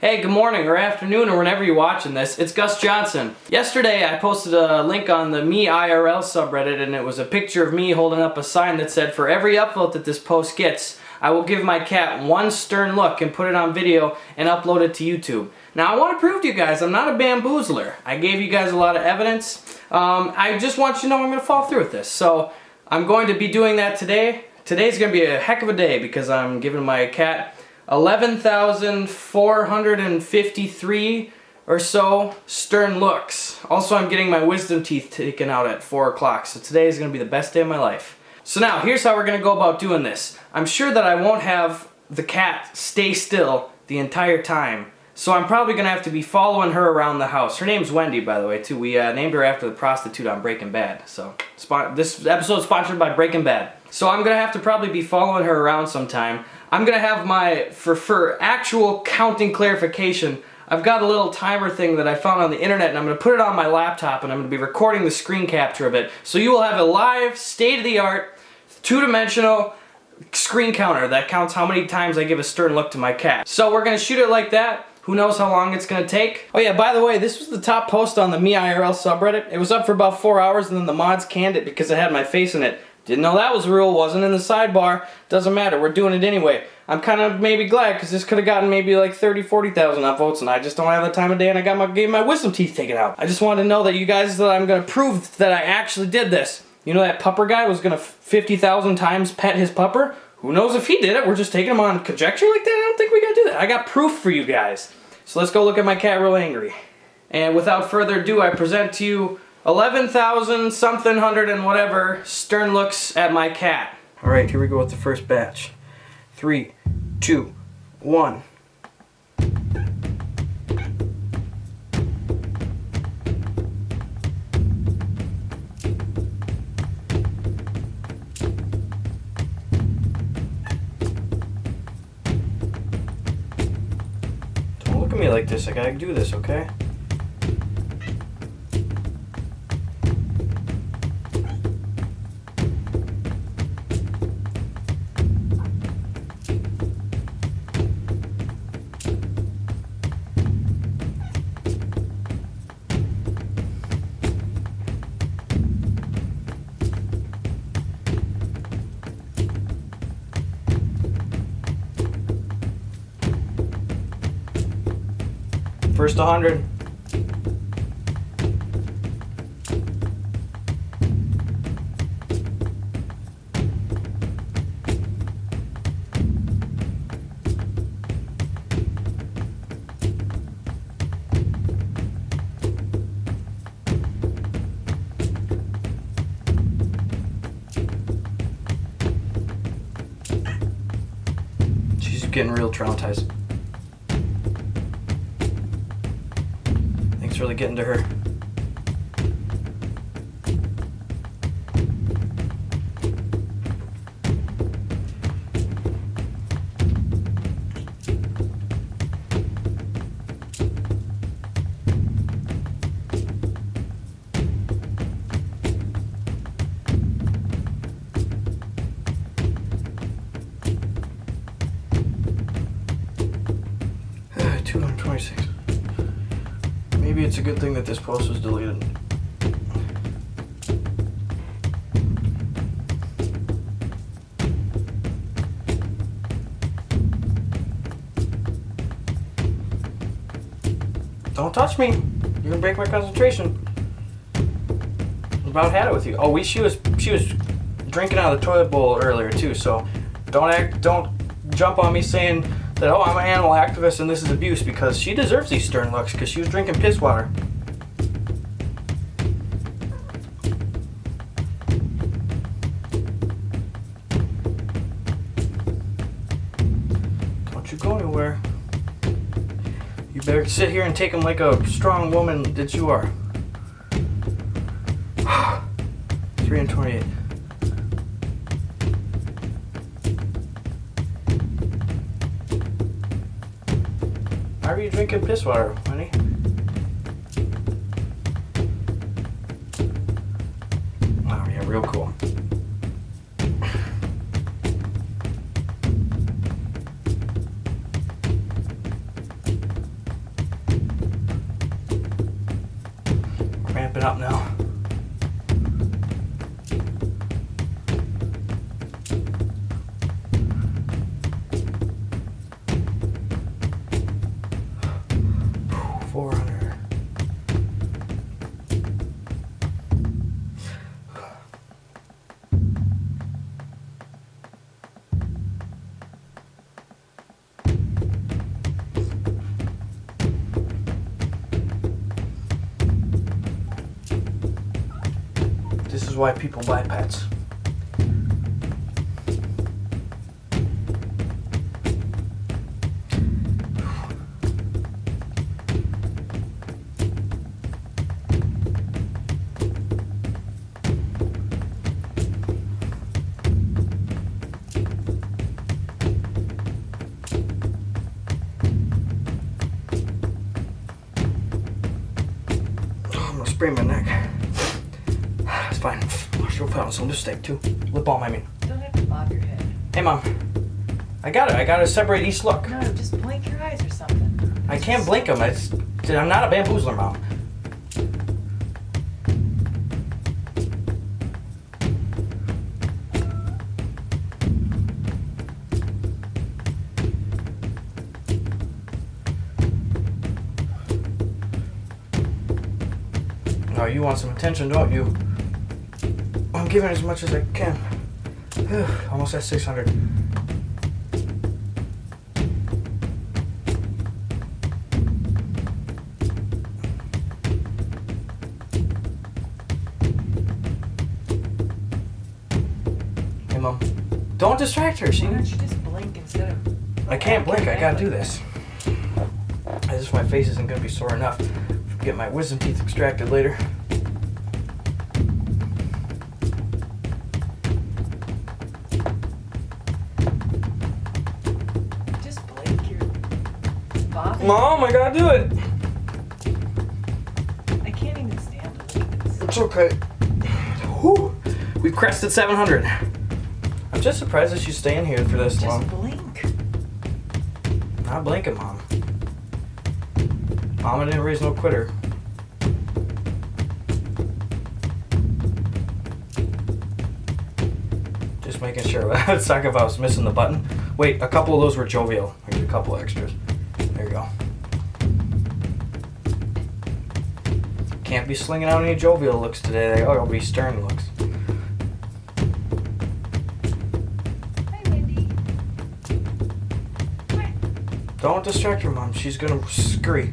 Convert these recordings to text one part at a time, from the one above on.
Hey, good morning or afternoon or whenever you're watching this. It's Gus Johnson. Yesterday I posted a link on the Me IRL subreddit and it was a picture of me holding up a sign that said, for every upvote that this post gets, I will give my cat one stern look and put it on video and upload it to YouTube. Now I want to prove to you guys I'm not a bamboozler. I gave you guys a lot of evidence. I just want you to know I'm going to follow through with this. So I'm going to be doing that today. Today's going to be a heck of a day because I'm giving my cat 11,453 or so stern looks. Also, I'm getting my wisdom teeth taken out at 4 o'clock, so today is going to be the best day of my life. So now, here's how we're going to go about doing this. I'm sure that I won't have the cat stay still the entire time, so I'm probably going to have to be following her around the house. Her name's Wendy, by the way, too. We named her after the prostitute on Breaking Bad. So, this episode is sponsored by Breaking Bad. So I'm going to have to probably be following her around sometime. I'm going to have my, for actual counting clarification, I've got a little timer thing that I found on the internet and I'm going to put it on my laptop and I'm going to be recording the screen capture of it. So you will have a live, state-of-the-art, two-dimensional screen counter that counts how many times I give a stern look to my cat. So we're going to shoot it like that. Who knows how long it's going to take. Oh yeah, by the way, this was the top post on the Me IRL subreddit. It was up for about 4 hours and then the mods canned it because it had my face in it. Didn't know that was real, wasn't in the sidebar. Doesn't matter, we're doing it anyway. I'm kind of maybe glad because this could have gotten maybe like 40,000 upvotes and I just don't have the time of day and I gave my wisdom teeth taken out. I just wanted to know that you guys, that I'm going to prove that I actually did this. You know that pupper guy was going to 50,000 times pet his pupper? Who knows if he did it? We're just taking him on conjecture like that? I don't think we got to do that. I got proof for you guys. So let's go look at my cat real angry. And without further ado, I present to you 11,000 something hundred and whatever stern looks at my cat. Alright, here we go with the first batch. 3, 2, 1. Don't look at me like this, I gotta do this, okay? First 100. She's getting real traumatized. It's really getting to her. Ah, 226. Maybe it's a good thing that this post was deleted. Don't touch me. You're gonna break my concentration. I about had it with you. Oh, she was drinking out of the toilet bowl earlier too. So don't jump on me saying that, oh, I'm an animal activist and this is abuse, because she deserves these stern looks because she was drinking piss water. Don't you go anywhere. You better sit here and take them like a strong woman that you are. 328. Why are you drinking piss water, honey? Oh yeah, real cool. ramping up now. This is why people buy pets. I'm gonna sprain my neck. It's fine. She'll put on some lipstick too. Lip balm, I mean. You don't have to bob your head. Hey, Mom. I got it. I gotta separate each look. No, just blink your eyes or something. I can't blink them. I'm not a bamboozler, Mom. Oh, you want some attention, don't you? I'm giving as much as I can. Almost at 600. Hey, Mom. Don't distract her. Why don't you just blink instead of... I can't blink. I gotta do this. My face isn't gonna be sore enough to get my wisdom teeth extracted later. Just blink your... bobbing. Mom, I gotta do it. I can't even stand to look at this. It's okay. Whew. We've crested 700. I'm just surprised that she's staying here for this long. Just blink. Not blinking, Mom. Mama didn't raise no quitter. Just making sure. Let's talk if I was missing the button. Wait, a couple of those were jovial. Here's a couple extras. There you go. Can't be slinging out any jovial looks today. They all be stern looks. Hi, Wendy. Hi. Don't distract her, Mom. She's gonna scurry.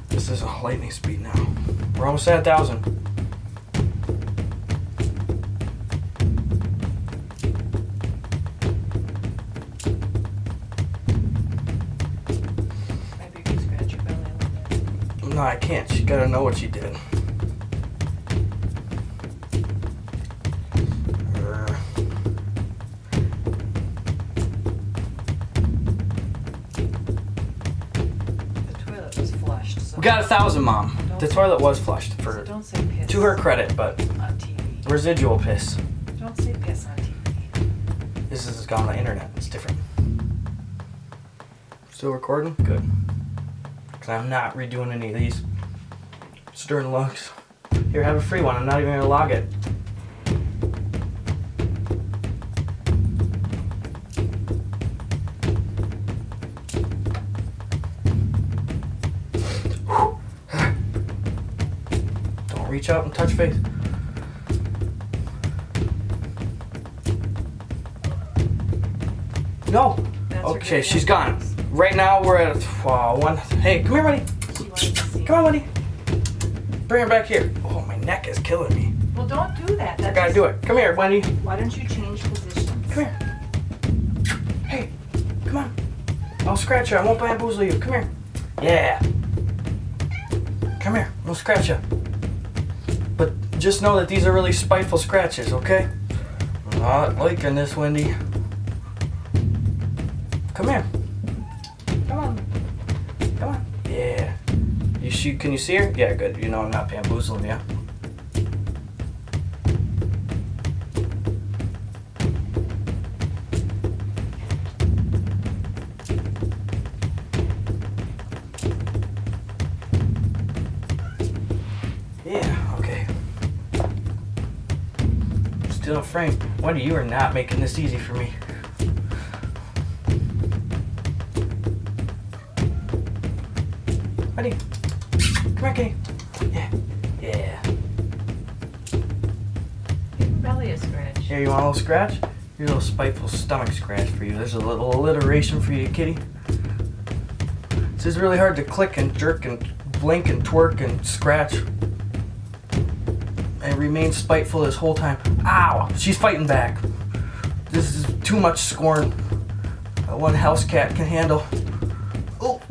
This is a lightning speed now. We're almost at 1,000. Maybe you can scratch your belly a little bit. No, I can't. She gotta know what she did. The toilet was flushed, so... We got 1,000, Mom. The toilet was flushed for Don't say piss. to her credit, but On TV. residual piss. Don't say piss on TV. This has gone on the internet. It's different. Still recording? Good. Because I'm not redoing any of these. Stern looks. Here, have a free one. I'm not even going to log it. Don't reach out and touch face. No. That's Okay, her she's good gone. advice. Right now we're at one. Hey, come here, Wendy. She wanted to see. Come on, Wendy. Bring her back here. Oh, my neck is killing me. Well, don't do that. I gotta do it. Come here, Wendy. Why don't you change positions? Come here. Hey, come on. I'll scratch you. I won't bamboozle you. Come here. Yeah. Come here. I'll scratch you. But just know that these are really spiteful scratches, okay? I'm not liking this, Wendy. Come here. Come on. Come on. Yeah. Can you see her? Yeah, good. You know I'm not bamboozling you. in a frame. Wendy, you are not making this easy for me. Wendy, come here, kitty. Yeah, yeah. Belly a scratch. Here, you want a little scratch? Here's a little spiteful stomach scratch for you. There's a little alliteration for you, kitty. This is really hard to click and jerk and blink and twerk and scratch. And remain spiteful this whole time. Ow! She's fighting back. This is too much scorn. One house cat can handle. Oh!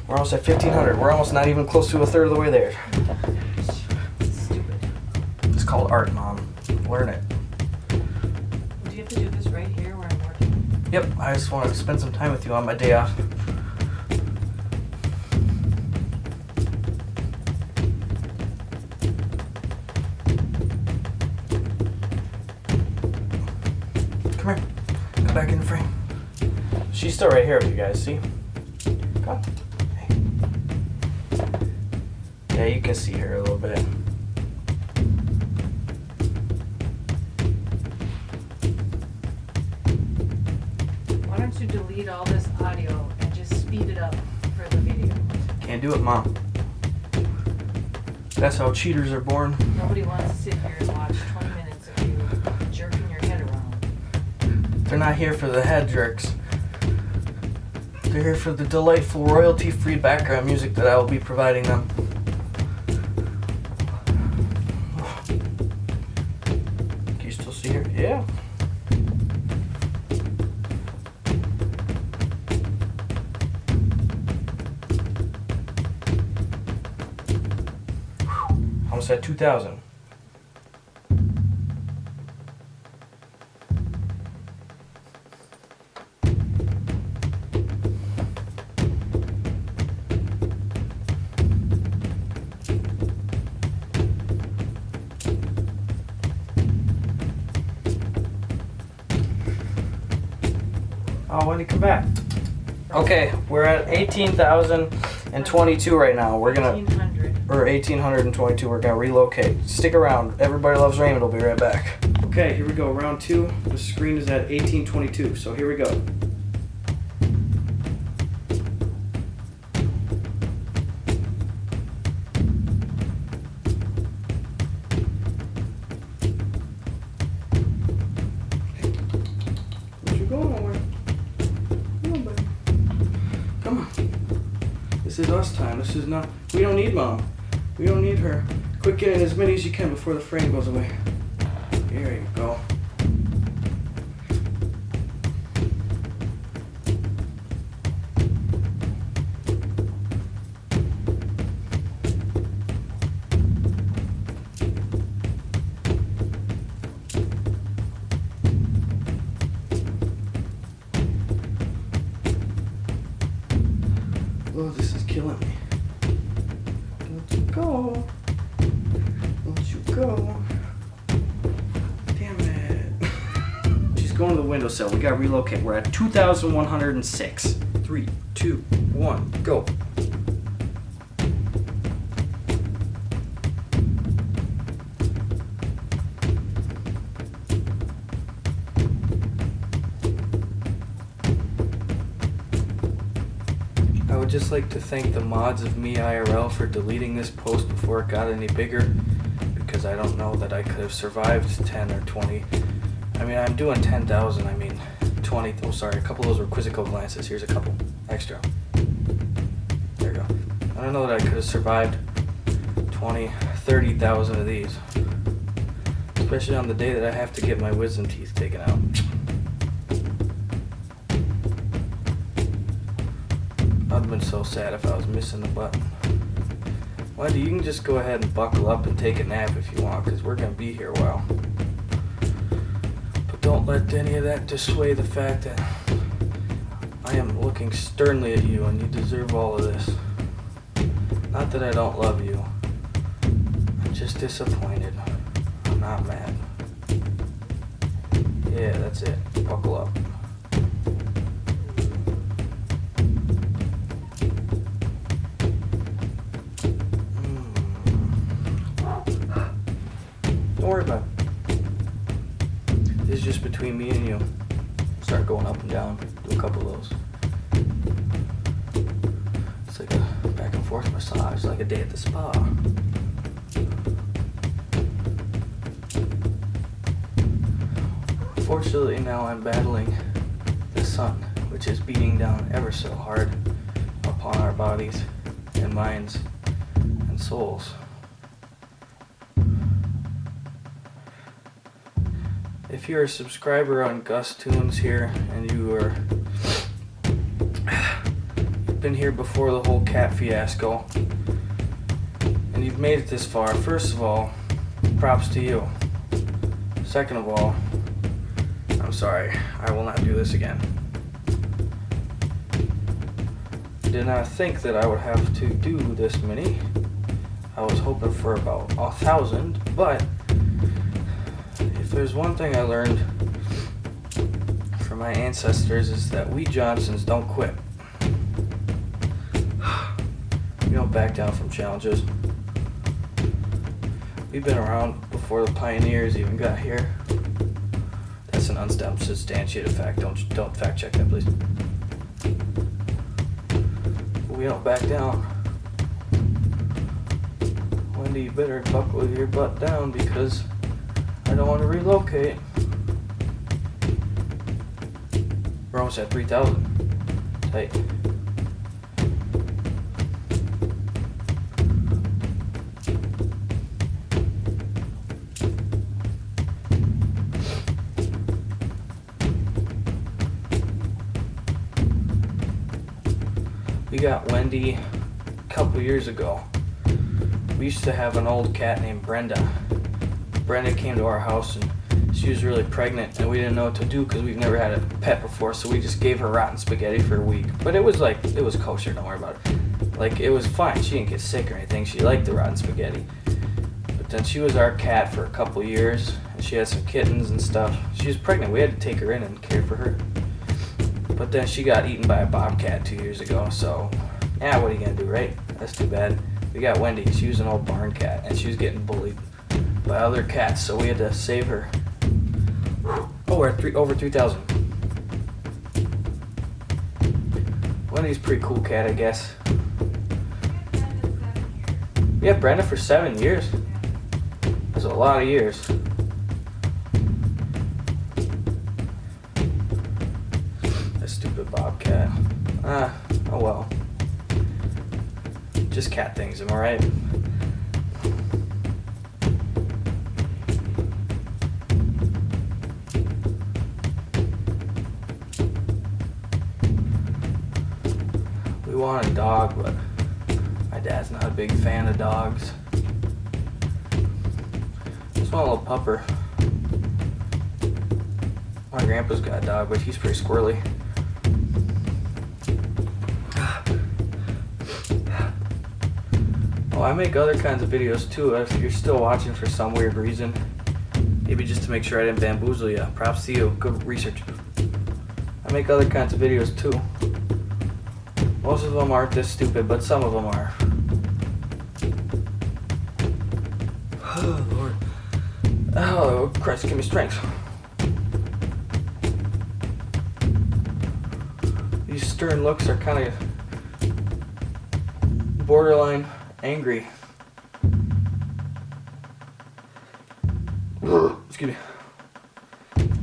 We're almost at 1,500. We're almost not even close to a third of the way there. Stupid. It's called art, Mom. Learn it. Do you have to do this right here where I'm working? Yep, I just want to spend some time with you on my day off. Come here. Come back in the frame. She's still right here with you guys, see? Come on. Hey. Yeah, you can see her a little bit. Why don't you delete all this audio and just speed it up for the video? Can't do it, Mom. That's how cheaters are born. Nobody wants to sit here and watch 20 minutes of you jerking your head around. They're not here for the head jerks. They're here for the delightful royalty-free background music that I will be providing them. Can you still see her? Yeah. Almost at 2,000. Oh, when did he come back? Okay, we're at 18,022 right now. We're gonna, 1,800. or 1,822. We're gonna relocate. Stick around. Everybody loves Raymond. We'll be right back. Okay, here we go. Round two. The screen is at 1822. So here we go. Where'd you go, nowhere? Come on, buddy. Come on. This is us time. This is not. We don't need Mom. We don't need her. Quick, get in as many as you can before the frame goes away. Here you go. Oh, this is killing me. Don't you go. Don't you go. Damn it. She's going to the windowsill. We gotta relocate. We're at 2,106. 3, 2, 1, go. I would just like to thank the mods of me IRL for deleting this post before it got any bigger, because I don't know that I could have survived 10 or 20. I mean, I'm doing 10,000, I mean 20, oh sorry, a couple of those were quizzical glances. Here's a couple extra. There you go. I don't know that I could have survived 20, 30,000 of these. Especially on the day that I have to get my wisdom teeth taken out. I'd have been so sad if I was missing the button. Wendy, you can just go ahead and buckle up and take a nap if you want, because we're going to be here a while. But don't let any of that dissuade the fact that I am looking sternly at you and you deserve all of this. Not that I don't love you. I'm just disappointed. I'm not mad. Yeah, that's it. Buckle up. Don't worry about it. This is just between me and you. Start going up and down. Do a couple of those. It's like a back and forth massage, like a day at the spa. Fortunately, now I'm battling the sun, which is beating down ever so hard upon our bodies and minds and souls. If you're a subscriber on Gus Tunes here and you've been here before the whole cat fiasco and you've made it this far, first of all, props to you. Second of all, I'm sorry, I will not do this again. Did not think that I would have to do this many. I was hoping for about 1,000, but if there's one thing I learned from my ancestors is that we Johnsons don't quit. We don't back down from challenges. We've been around before the pioneers even got here. That's an unsubstantiated fact. Don't fact check that, please. We don't back down. Wendy, you better buckle your butt down because I don't want to relocate. We're almost at 3,000. Tight. We got Wendy a couple years ago. We used to have an old cat named Brenda. Brenda came to our house and she was really pregnant and we didn't know what to do because we've never had a pet before, so we just gave her rotten spaghetti for a week. But it was kosher, don't worry about it. Like, it was fine. She didn't get sick or anything. She liked the rotten spaghetti. But then she was our cat for a couple years and she had some kittens and stuff. She was pregnant. We had to take her in and care for her. But then she got eaten by a bobcat 2 years ago, so yeah, what are you gonna do, right? That's too bad. We got Wendy. She was an old barn cat and she was getting bullied by other cats, so we had to save her. Oh, we're at over 3,000. Wendy's a pretty cool cat, I guess. We had Brenda for 7 years. That's a lot of years. That stupid bobcat. Oh well. Just cat things, am I right? We want a dog, but my dad's not a big fan of dogs. Just want a little pupper. My grandpa's got a dog, but he's pretty squirrely. Oh, I make other kinds of videos too, if you're still watching for some weird reason. Maybe just to make sure I didn't bamboozle you. Props to you. Good research. I make other kinds of videos too. Most of them aren't this stupid, but some of them are. Oh, Lord. Oh, Christ, give me strength. These stern looks are kind of borderline angry. Excuse me.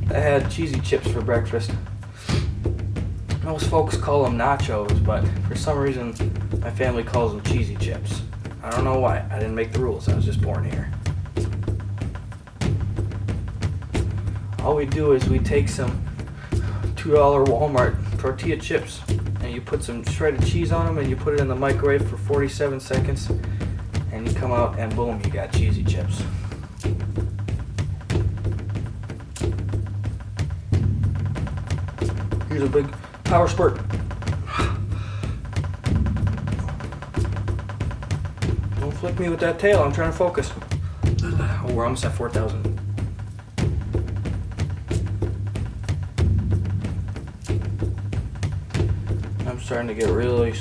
I had cheesy chips for breakfast. Most folks call them nachos, but for some reason my family calls them cheesy chips. I don't know why. I didn't make the rules. I was just born here. All we do is we take some $2 Walmart tortilla chips and you put some shredded cheese on them and you put it in the microwave for 47 seconds and you come out and boom, you got cheesy chips. Here's a big power spurt. Don't flick me with that tail, I'm trying to focus. Oh, we're almost at 4,000. I'm starting to get really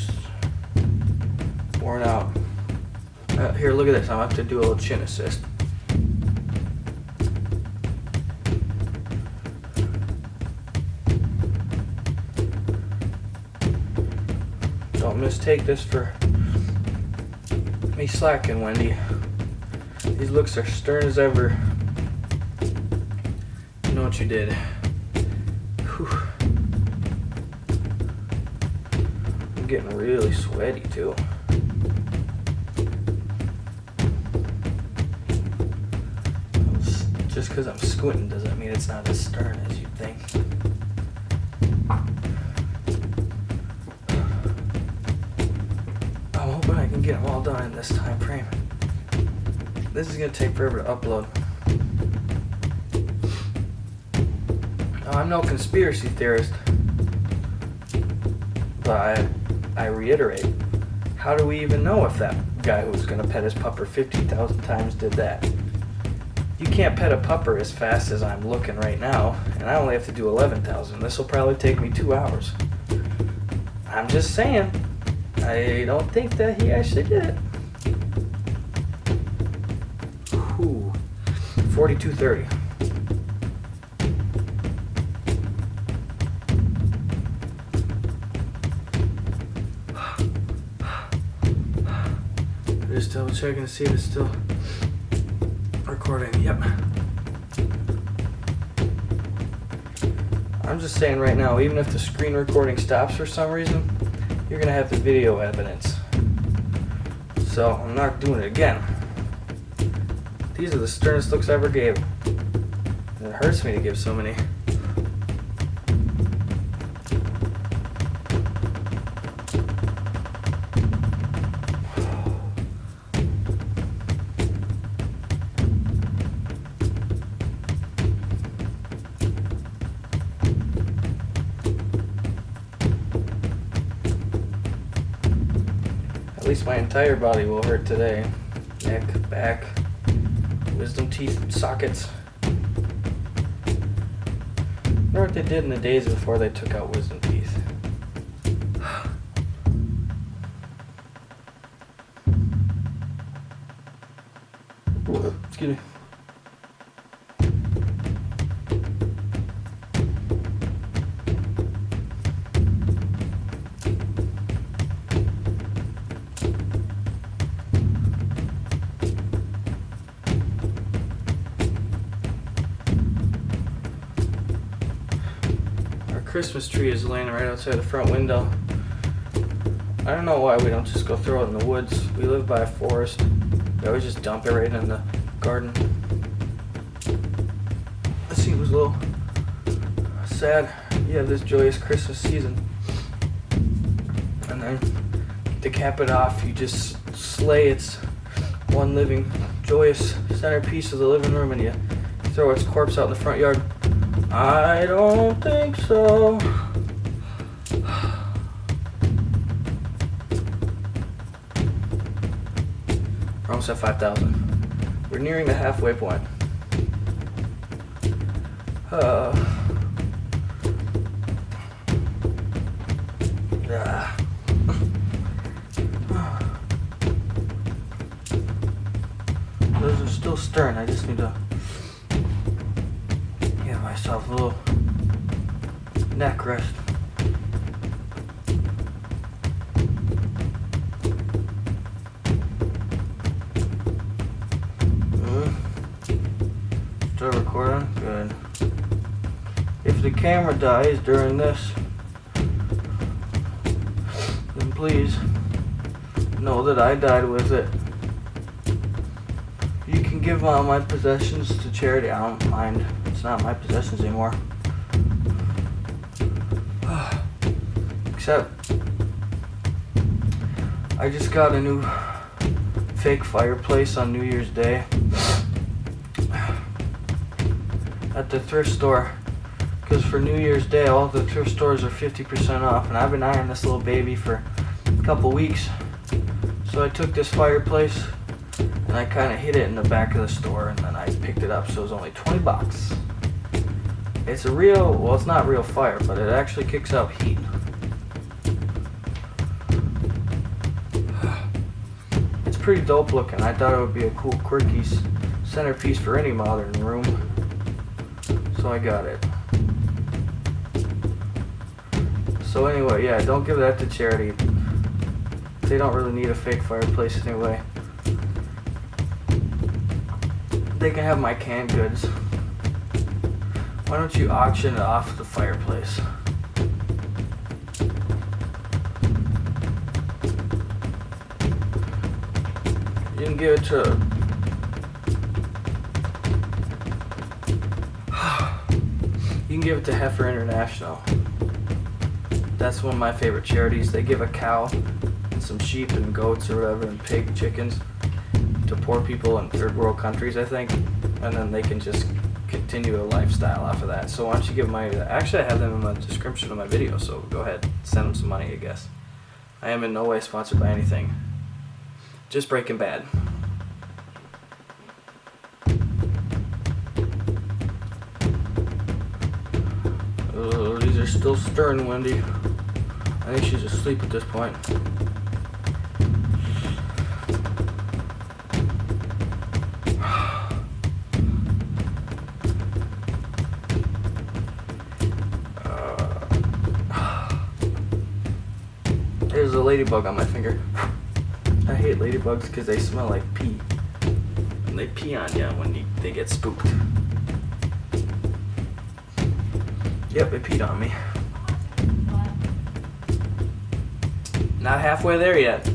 worn out. Here, look at this. I'm about to do a little chin assist. mistake this for me slacking, Wendy. These looks are stern as ever. You know what you did. Whew. I'm getting really sweaty too. Just because I'm squinting doesn't mean it's not as stern as you'd think. I'm hoping I can get them all done in this time frame. This is going to take forever to upload. Now, I'm no conspiracy theorist, but I reiterate, how do we even know if that guy who was going to pet his pupper 50,000 times did that? You can't pet a pupper as fast as I'm looking right now, and I only have to do 11,000. This will probably take me 2 hours. I'm just saying, I don't think that he actually did it. Ooh, 42:30. Just double checking to see if it's still recording. Yep. I'm just saying right now, even if the screen recording stops for some reason, you're gonna have the video evidence. So I'm not doing it again. These are the sternest looks I ever gave. And it hurts me to give so many. At least my entire body will hurt today. Neck, back, wisdom teeth, sockets. I wonder what they did in the days before they took out wisdom teeth. Excuse me. Christmas tree is laying right outside the front window. I don't know why we don't just go throw it in the woods. We live by a forest. We always just dump it right in the garden. It seems a little sad. You have this joyous Christmas season, and then to cap it off, you just slay its one living, joyous centerpiece of the living room, and you throw its corpse out in the front yard. I don't think so. We're almost at 5,000. We're nearing the halfway point. Those are still stern. I just need to give myself a little neck rest. Still recording? Good. If the camera dies during this, then please know that I died with it. You can give all my possessions to charity. I don't mind. It's not my possessions anymore. Except I just got a new fake fireplace on New Year's Day at the thrift store, because for New Year's Day all the thrift stores are 50% off, and I've been eyeing this little baby for a couple weeks. So I took this fireplace and I kind of hid it in the back of the store, and then I picked it up, so it was only 20 bucks. It's a real, well, it's not real fire, but it actually kicks out heat. It's pretty dope looking. I thought it would be a cool, quirky centerpiece for any modern room, so I got it. So anyway, yeah, don't give that to charity. they don't really need a fake fireplace anyway. They can have my canned goods. Why don't you auction it off the fireplace? You can give it to Heifer International. That's one of my favorite charities. They give a cow and some sheep and goats or whatever and pig chickens to poor people in third world countries, I think, and then they can just continue a lifestyle off of that. So why don't you give money to that? Actually, I have them in the description of my video, so go ahead, send them some money, I guess. I am in no way sponsored by anything. Just Breaking Bad. These are still stirring, Wendy. I think she's asleep at this point. There's a ladybug on my finger. I hate ladybugs because they smell like pee. And they pee on you when they get spooked. Yep, it peed on me. Not halfway there yet.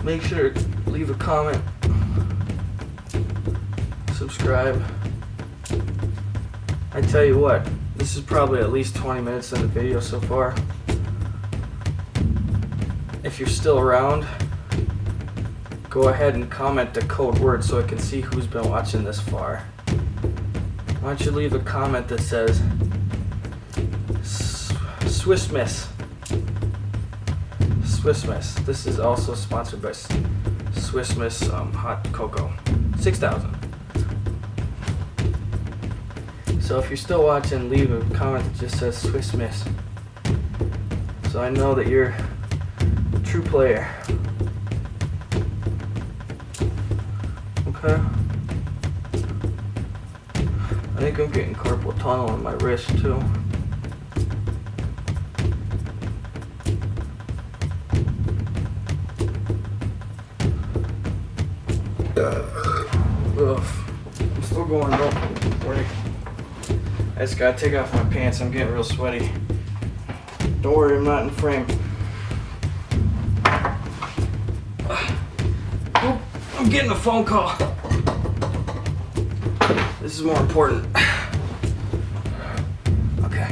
Make sure to leave a comment. Subscribe. I tell you what, this is probably at least 20 minutes in the video so far. If you're still around, go ahead and comment the code word so I can see who's been watching this far. Why don't you leave a comment that says Swiss Miss. Swiss Miss. This is also sponsored by Swiss Miss Hot Cocoa. 6,000. So if you're still watching, leave a comment that just says Swiss Miss. So I know that you're a true player. Okay. I think I'm getting carpal tunnel in my wrist too. Ugh. I'm still going up. Work. I just gotta take off my pants. I'm getting real sweaty. Don't worry, I'm not in frame. Oh, I'm getting a phone call. This is more important. Okay.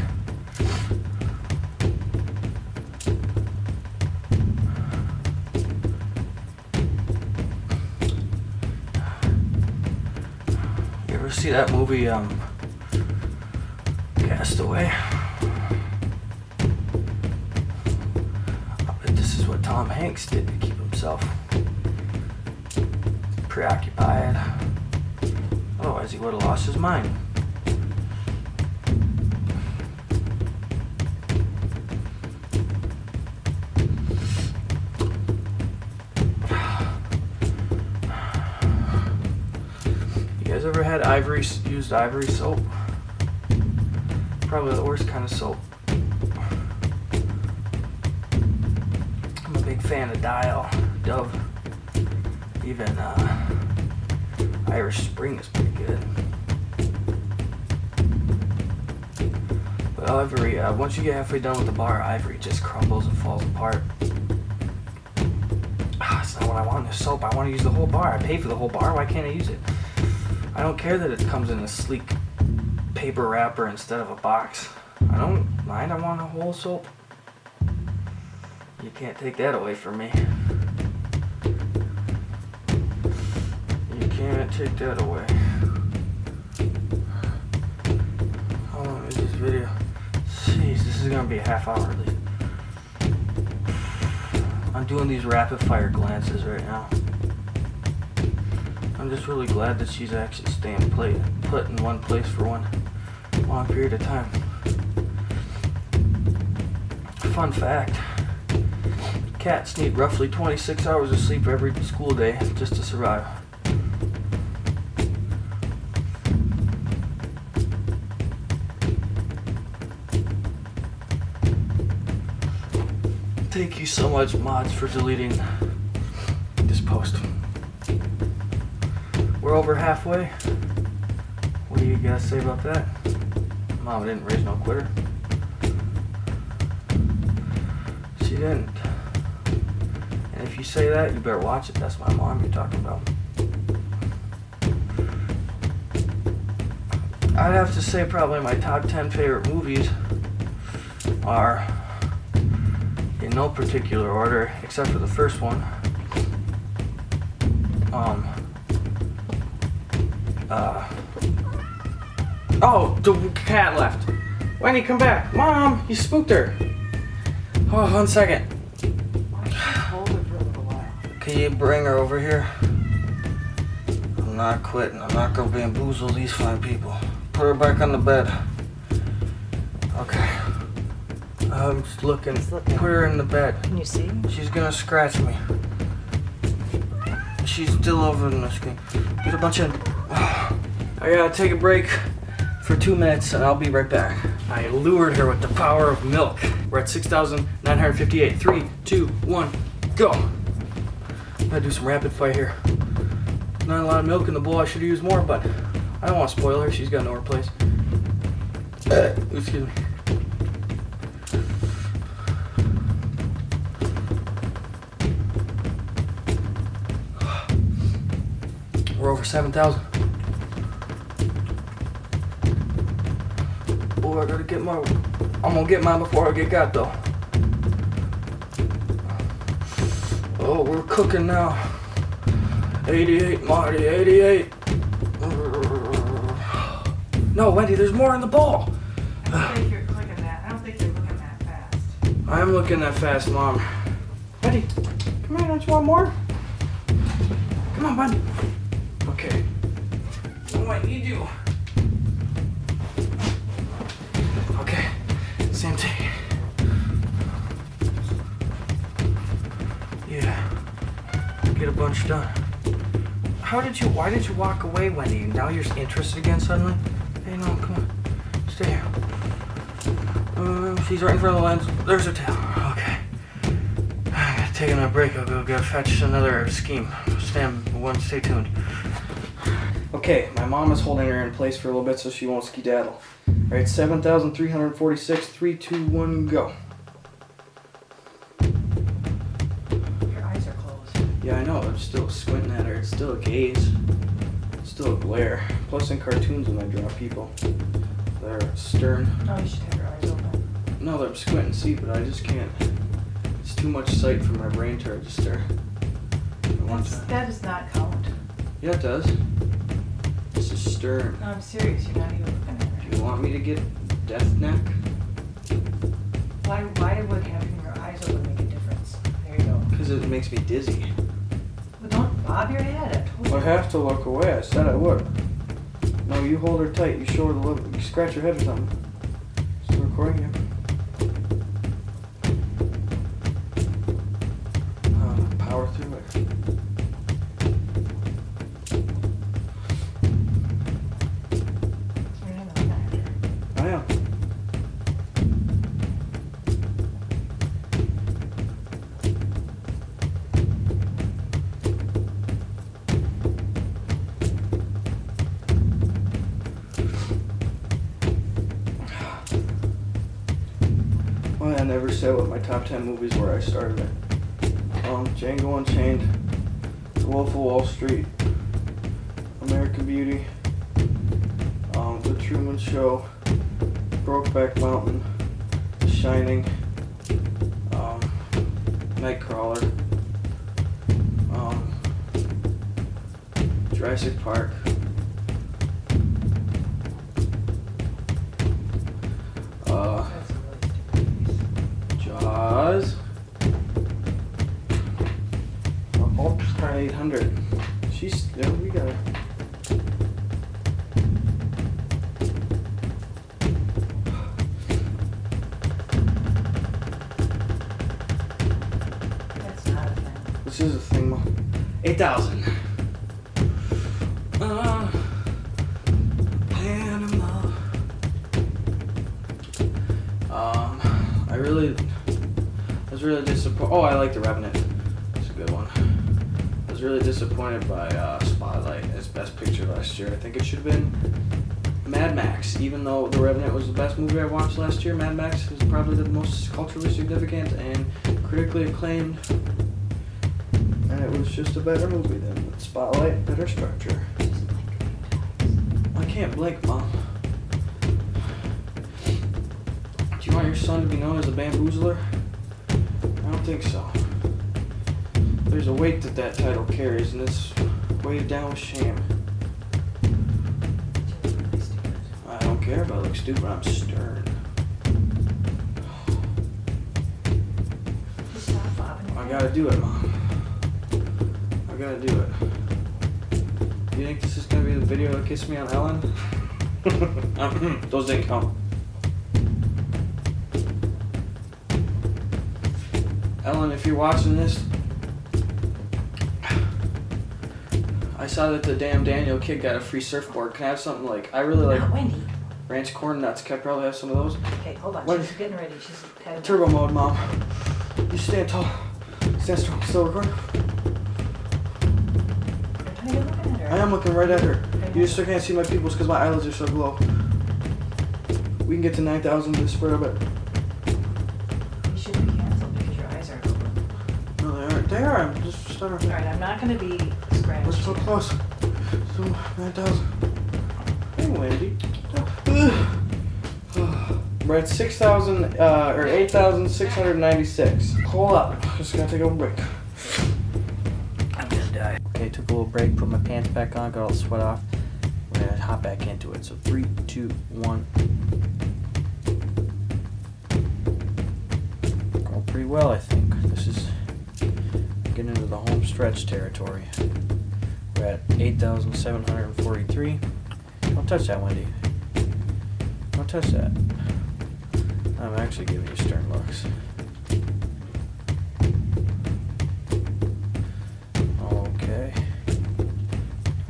You ever see that movie, Castaway? I bet this is what Tom Hanks did to keep himself preoccupied. Otherwise he would have lost his mind. You guys ever had used ivory soap? Probably the worst kind of soap. I'm a big fan of Dial, Dove, even Irish Spring is pretty good. But ivory, once you get halfway done with the bar, ivory just crumbles and falls apart. That's not what I want in this soap. I want to use the whole bar. I pay for the whole bar. Why can't I use it? I don't care that it comes in a sleek paper wrapper instead of a box. I don't mind. I want a whole soap. You can't take that away from me. You can't take that away. How long is this video? Jeez, this is gonna be a half hour at least. I'm doing these rapid fire glances right now. I'm just really glad that she's actually staying put in one place for one long period of time. Fun fact, cats need roughly 26 hours of sleep every school day just to survive. Thank you so much, mods, for deleting this post. We're over halfway. What do you guys say about that? Mom didn't raise no quitter. She didn't. And if you say that, you better watch it. That's my mom you're talking about. I'd have to say probably my top 10 favorite movies are, in no particular order, except for the first one. Oh, the cat left. Wendy, come back. Mom, you spooked her. Oh, 1 second. Why don't you hold it for a little while? Can you bring her over here? I'm not quitting. I'm not gonna bamboozle these fine people. Put her back on the bed. Okay. I'm just looking. Put her in the bed. Can you see? She's gonna scratch me. She's still over in the screen. Get a bunch of... I gotta take a break for 2 minutes and I'll be right back. I lured her with the power of milk. We're at 6,958. 3, 2, 1, go. I'm gonna do some rapid fire here. Not a lot of milk in the bowl. I should have used more, but I don't want to spoil her. She's got nowhere place. Excuse me. We're over 7,000. Oh, I gotta get my... I'm gonna get mine before I get got, though. Oh, we're cooking now. 88, Marty, 88. No, Wendy, there's more in the bowl. I don't think you're clicking that. I don't think you're looking that fast. I am looking that fast, Mom. Wendy, come here, don't you want more? Come on, bud. Okay. Oh, I need you. Okay, same thing. Yeah, get a bunch done. Why did you walk away, Wendy? Now you're interested again suddenly? Hey, no, come on. Stay here. She's right in front of the lens. There's her tail. Okay. I gotta take a break. I'll go fetch another scheme. Stay tuned. Okay, my mom is holding her in place for a little bit so she won't skedaddle. Alright, 7,346. 3, 2, 1, go. Your eyes are closed. Yeah, I know. I'm still squinting at her. It's still a gaze. It's still a glare. Plus in cartoons when I draw people, they're stern. Oh, you should have your eyes open. No, they're squinting, see, but I just can't. It's too much sight for my brain to register. That does not count. Yeah, it does. This is stern. No, I'm serious. You're not even looking at her. Do you want me to get death neck? Why would having your eyes open make a difference? There you go. Because it makes me dizzy. Well, don't bob your head. I told you. I have to look away. I said I would. No, you hold her tight. You show her the look. You scratch your head or something. Still recording you. Power through it. You're not looking at her. I am. Well, I never said what my top 10 movies were. I started it. Django Unchained, The Wolf of Wall Street, American Beauty, The Truman Show, Brokeback Mountain, The Shining, Nightcrawler, Jurassic Park, That's a really stupid piece. Jaws. Oops, 800. She's yeah, we got her. That's not a thing. This is a thing, Mom. 8,000. Panama. I was was really disappointed. Oh, I like The Revenant. That's a good one. I was really disappointed by Spotlight as Best Picture last year. I think it should have been Mad Max. Even though The Revenant was the best movie I watched last year, Mad Max is probably the most culturally significant and critically acclaimed. And it was just a better movie than Spotlight, better structure. I can't blink, Mom. Do you want your son to be known as a bamboozler? I don't think so. There's a weight that title carries, and it's weighed down with shame. I don't care if I look stupid, I'm stern. I gotta do it, Mom. I gotta do it. You think this is gonna be the video that kissed me on Ellen? Those didn't count. Ellen, if you're watching this, I saw that the damn Daniel kid got a free surfboard. Can I have something like, I really like Wendy. ranch corn nuts. Can I probably have some of those? Okay, hold on. Wendy. She's getting ready. She's heading Turbo mode, Mom. You stand tall. Stand strong. Still recording? You're looking at her. I am looking right at her. You just still can't see my pupils because my eyelids are so low. We can get to 9,000 to spread a bit. You should be canceled because your eyes aren't open. No, they aren't. They are. I'm just stuttering. Alright, I'm not going to be scratched. We're so close. So 9,000. Hey, Wendy. We're at 6,000 or 8,696. Hold up. Just gotta take a break. I'm gonna die. Okay, took a little break. Put my pants back on. Got all the sweat off. We're gonna hop back into it. So 3, 2, 1. Going pretty well, I think. This is getting into the home stretch territory. We're at 8,743. Don't touch that, Wendy. Don't touch that. I'm actually giving you stern looks. Okay.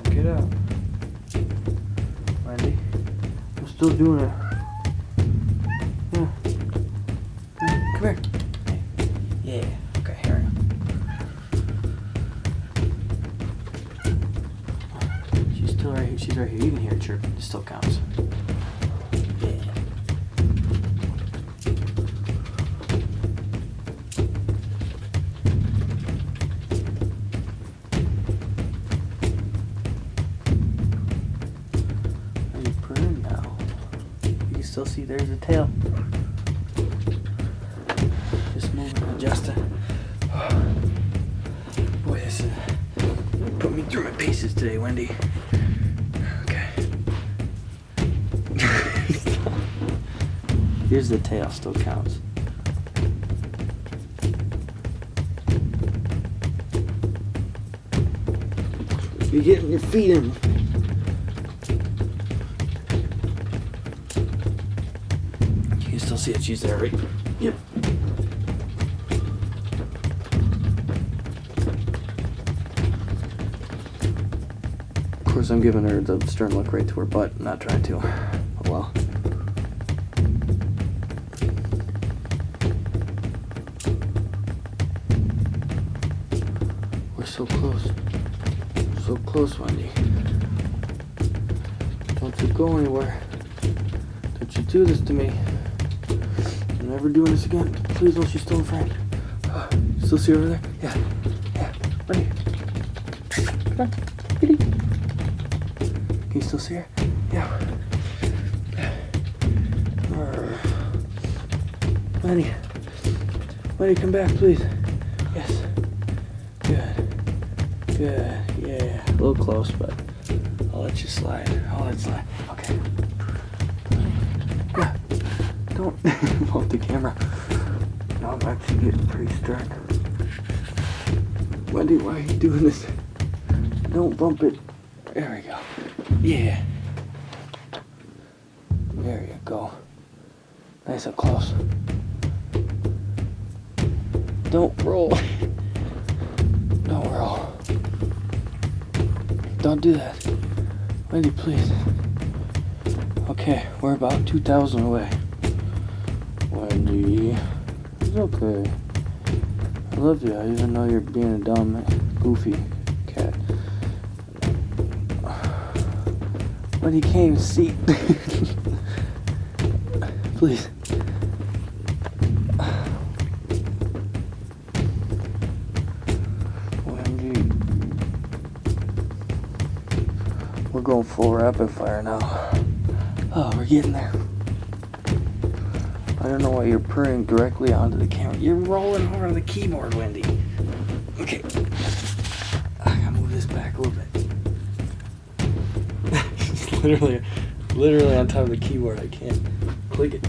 Get up. Wendy. I'm still doing it. Yeah. Come here. Yeah. Okay, here I am. She's still right here. She's right here. You can hear her chirping. It still counts. Still see there's a tail. Just moving, adjusting. Boy, this is put me through my paces today, Wendy. Okay. Here's the tail, still counts. You're getting your feet in. Still see it, she's there, right? Yep. Of course, I'm giving her the stern look right to her butt. I'm not trying to. Oh well. We're so close. So close, Wendy. Don't you go anywhere. Don't you do this to me. I'm never doing this again. Please don't, she's still in front. Still see her over there? Yeah. Yeah. Right here. Come on. Kitty. Can you still see her? Yeah. Lenny. Lenny, come back, please. Yes. Good. Good. Yeah. A little close, but I'll let you slide. I'll let it slide. Okay. Yeah. Don't off the camera. No, I'm actually getting pretty stern. Wendy, why are you doing this? Don't bump it. There we go. Yeah. There you go. Nice and close. Don't roll. Don't roll. Don't do that. Wendy, please. Okay, we're about 2,000 away. Wendy, it's okay. I love you, even though you're being a dumb, goofy cat. But he can't even see. Please. We're going full rapid fire now. Oh, we're getting there. I don't know why you're purring directly onto the camera. You're rolling hard on the keyboard, Wendy. Okay. I gotta move this back a little bit. It's literally on top of the keyboard. I can't click it.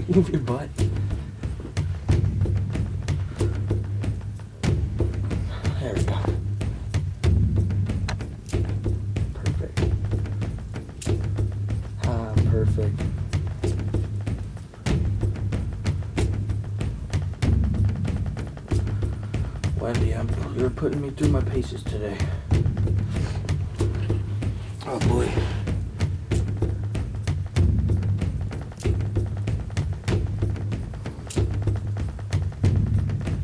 Move your butt. There we go. Perfect. Wendy, you're putting me through my paces today. Oh boy.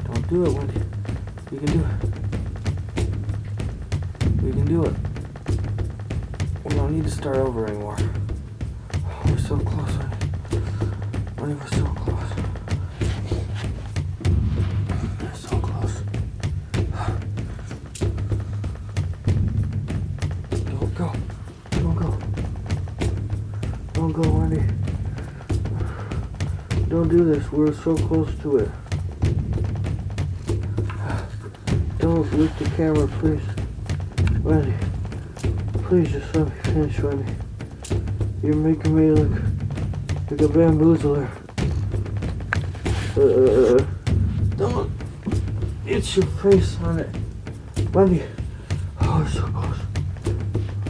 Don't do it, Wendy. You can do it. We can do it. We don't need to start over anymore. We're so close, Wendy. We're so close. We're so close. Don't go. Don't go. Don't go, Wendy. Don't do this. We're so close to it. Don't lift the camera, please. Wendy. Please just let me finish, Wendy. You're making me look like a bamboozler. Don't hit your face on it. Wendy. Oh, we're so close.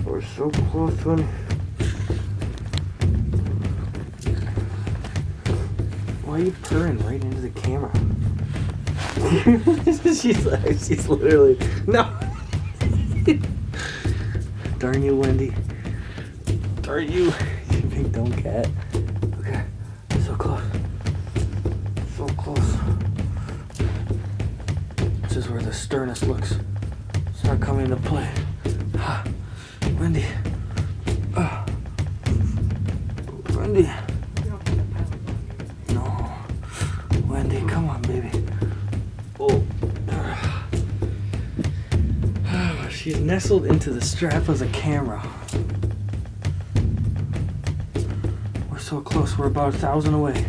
We're so close, Wendy. Why are you purring right into the camera? she's literally, no. Darn you, Wendy. Darn you, you big dumb cat. Okay, so close. So close. This is where the sternest looks start coming into play. Wendy. Wendy. No. Wendy, come on, baby. Oh. She's nestled into the strap of the camera. We're so close. We're about 1,000 away.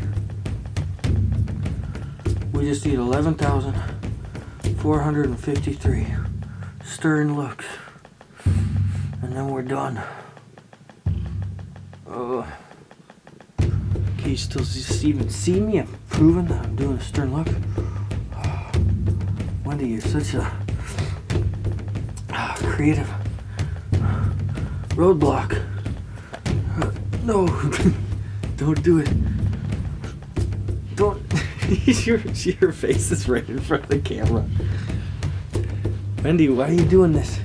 We just need 11,453 stern looks, and then we're done. Can you still even see me? I'm proving that I'm doing a stern look. Wendy, you're such a creative roadblock. No, don't do it. Don't. Your face is right in front of the camera. Wendy, why are you doing this?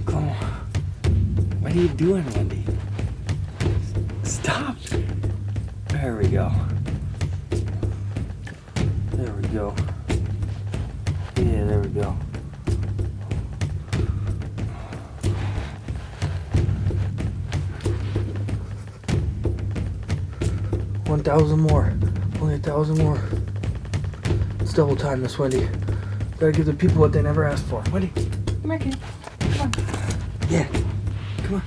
Come on. What are you doing, Wendy? Stop. There we go. There we go. Yeah, there we go. $1,000 more. Only 1,000 more. Let's double time this, Wendy. Gotta give the people what they never asked for. Wendy, come here, kid. Come on. Yeah. Come on.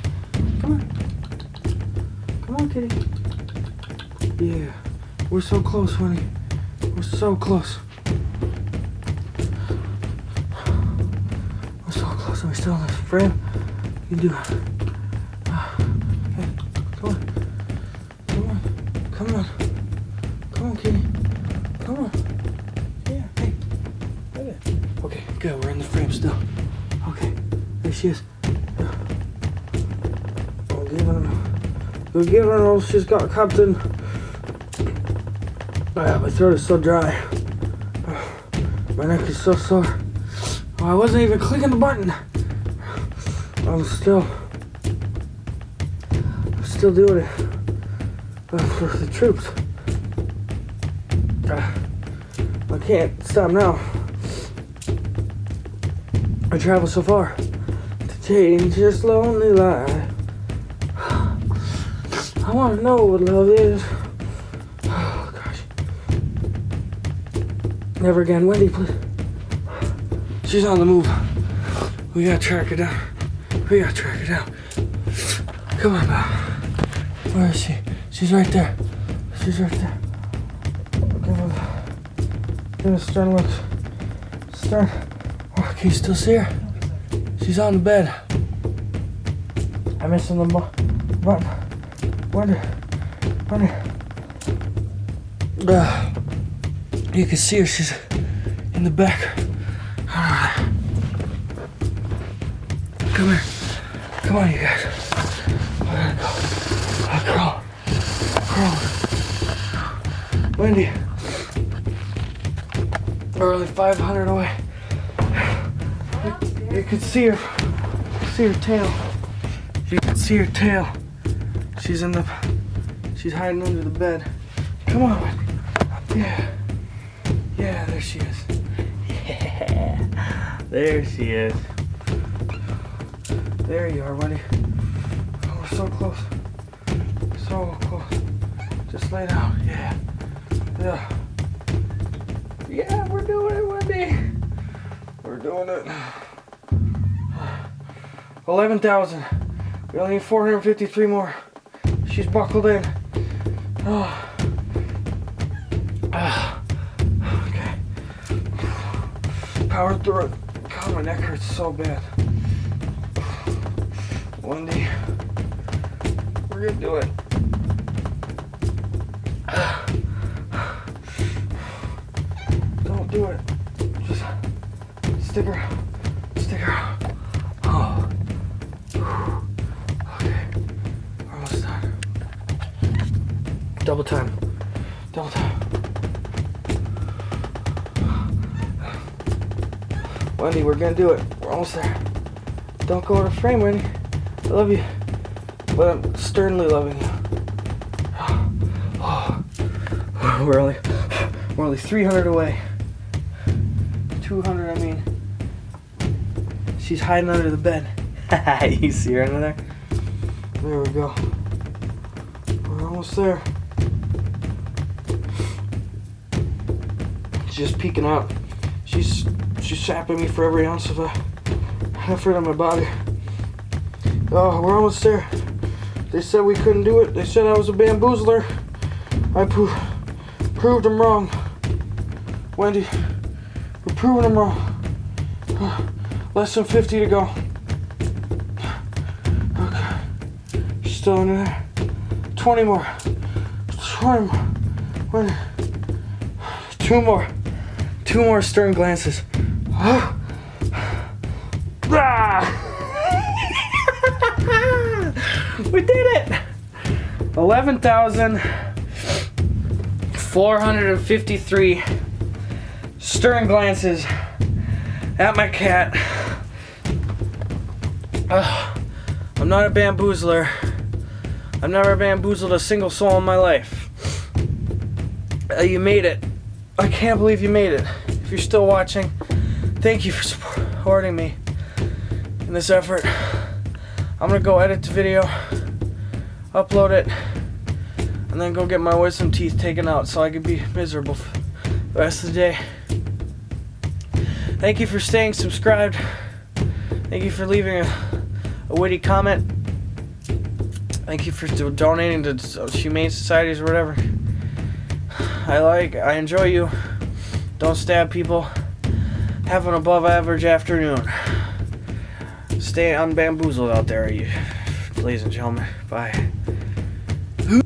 Come on. Come on, kitty. Yeah. We're so close, Wendy. We're so close. We're so close. Are we still in this frame? You can do it. Okay. Come on. Come on. Come on. Come on, kitty. Come on. Yeah, hey. Look at it. Okay, good. We're in the frame still. Okay. There she is. Go give her. Go give her. Oh, she's got Captain. My throat is so dry. My neck is so sore. Oh, I wasn't even clicking the button. I'm still doing it. For the troops. My can't stop now. I traveled so far to change this lonely life. I want to know what love is. Oh, gosh. Never again. Wendy, please. She's on the move. We gotta track her down. Come on, Bob. Where is she? She's right there. Give her a stern look. Stern. Oh, can you still see her? She's on the bed. I'm missing the button. Wonder. You can see her. She's in the back. Come here. Come on, you guys. I gotta go. Crawl. Wendy. We're only 500 away. You can see her. Tail. You can see her tail. She's hiding under the bed. Come on, Wendy. Yeah, there she is. Yeah, there she is. There you are, Wendy. Oh, we're so close. Just lay down. Yeah, we're doing it, Wendy. We're doing it. 11,000. We only need 453 more. She's buckled in. Okay. Power through it. God, my neck hurts so bad. Wendy, we're gonna do it. Don't do it. Just stick her out. Oh. Okay. We're almost done. Double time. Wendy, we're gonna do it. We're almost there. Don't go out of frame, Wendy. I love you, but I'm sternly loving you. Oh. We're only 300 away. 200, I mean. She's hiding under the bed. You see her under there? There we go. We're almost there. She's just peeking out. She's sapping me for every ounce of effort on my body. Oh, we're almost there. They said we couldn't do it. They said I was a bamboozler. I proved them wrong. Wendy, we're proving them wrong. Less than 50 to go. Okay. She's still under there. 20 more. Wendy. Two more stern glances. We did it! 11,453 stern glances at my cat. I'm not a bamboozler. I've never bamboozled a single soul in my life. You made it. I can't believe you made it. If you're still watching, thank you for supporting me in this effort. I'm gonna go edit the video, upload it, and then go get my wisdom teeth taken out so I could be miserable for the rest of the day. Thank you for staying subscribed. Thank you for leaving a witty comment. Thank you for donating to humane societies or whatever. I enjoy you. Don't stab people. Have an above average afternoon. Stay unbamboozled out there, you ladies and gentlemen. Bye.